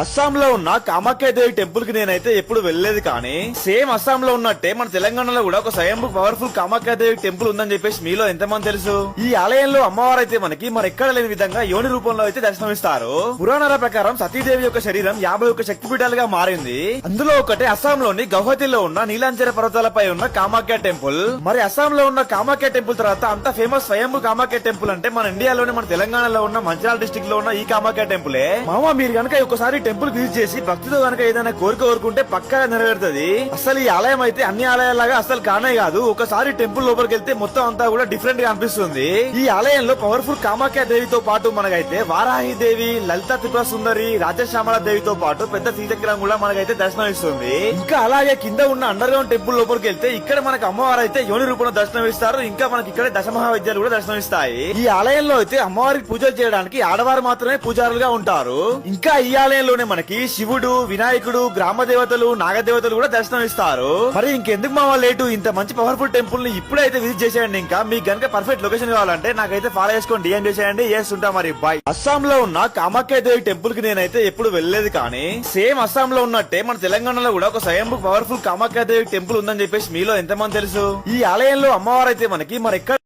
అస్సాం లో ఉన్న కామాఖ్యాదేవి టెంపుల్ కి నేనైతే ఎప్పుడు వెళ్ళలేదు, కానీ సేమ్ అస్సాం లో ఉన్నట్టే మన తెలంగాణలో కూడా ఒక స్వయంభూ పవర్ఫుల్ కామాఖ్యాదేవి టెంపుల్ ఉందని చెప్పేసి మీలో ఎంతమంది తెలుసు? ఈ ఆలయంలో అమ్మవారు అయితే మనకి మరెక్కడ లేని విధంగా యోని రూపంలో అయితే దర్శనమిస్తారు. పురాణాల ప్రకారం సతీదేవి యొక్క శరీరం 51 శక్తిపీఠాలుగా మారింది. అందులో ఒకటి అస్సాం లోని గౌహతిలో ఉన్న నీలాంచర పర్వతాలపై ఉన్న కామాఖ్య టెంపుల్. మరి అస్సాం లో ఉన్న కామాఖ్య టెంపుల్ తర్వాత అంత ఫేమస్ స్వయంభూ కామాఖ్య టెంపుల్ అంటే మన ఇండియాలోనే మన తెలంగాణలో ఉన్న మంచిర్యాల డిస్ట్రిక్ట్ లో ఉన్న ఈ కామాఖ్య టెంపులే. మామ మీరు గనక ఒకసారి టెంపుల్ విజిట్ చేసి భక్తితో గనక ఏదైనా కోరుకుంటే పక్కా నెరవేరుతుంది. అసలు ఈ ఆలయం అయితే అన్ని ఆలయాలాగా అసలు కానే కాదు. ఒకసారి టెంపుల్ లోపలికి వెళ్తే మొత్తం అంతా కూడా డిఫరెంట్ గా అనిపిస్తుంది. ఈ ఆలయంలో పవర్ఫుల్ కామాఖ్య దేవితో పాటు మనకైతే వారాహి దేవి, లలిత త్రిపుర సుందరి, రాజశ్యామల దేవితో పాటు పెద్ద శ్రీచక్రం కూడా మనకైతే దర్శనం ఇస్తుంది. ఇంకా అలాగే కింద ఉన్న అండర్ గ్రౌండ్ టెంపుల్ లోపలికి వెళ్తే ఇక్కడ మనకు అమ్మవారు అయితే యోని రూపంలో దర్శనం ఇస్తారు. ఇంకా మనకి ఇక్కడ దశమహావిద్యాలు కూడా దర్శనం ఇస్తాయి. ఈ ఆలయంలో అయితే అమ్మవారికి పూజలు చేయడానికి ఆడవారు మాత్రమే పూజారులుగా ఉంటారు. ఇంకా ఈ ఆలయంలోనే మనకి శివుడు, వినాయకుడు, గ్రామ దేవతలు, నాగదేవతలు కూడా దర్శనం ఇస్తారు. మరి ఇంకెందుకు మా లేటు, ఇంత మంచి పవర్ఫుల్ టెంపుల్ ని ఇప్పుడైతే విజిట్ చేసేయండి. ఇంకా మీకు గనక పర్ఫెక్ట్ లొకేషన్ కావాలంటే నాకైతే ఫాలో చేసుకొని డిఎం చేసేయండి. చేస్తుంటా మరి బాయ్. అస్సాం లో ఉన్న కామాఖ్యాదేవి టెంపుల్ కి నేనైతే ఎప్పుడు వెళ్ళలేదు, కానీ సేమ్ అస్సాం లో ఉన్నట్టే మన తెలంగాణలో కూడా ఒక స్వయంభూ పవర్ఫుల్ కామాఖ్యాదేవి టెంపుల్ ఉందని చెప్పేసి మీలో ఎంతమంది తెలుసు? ఈ ఆలయంలో అమ్మవారు అయితే మనకి మరెక్కడ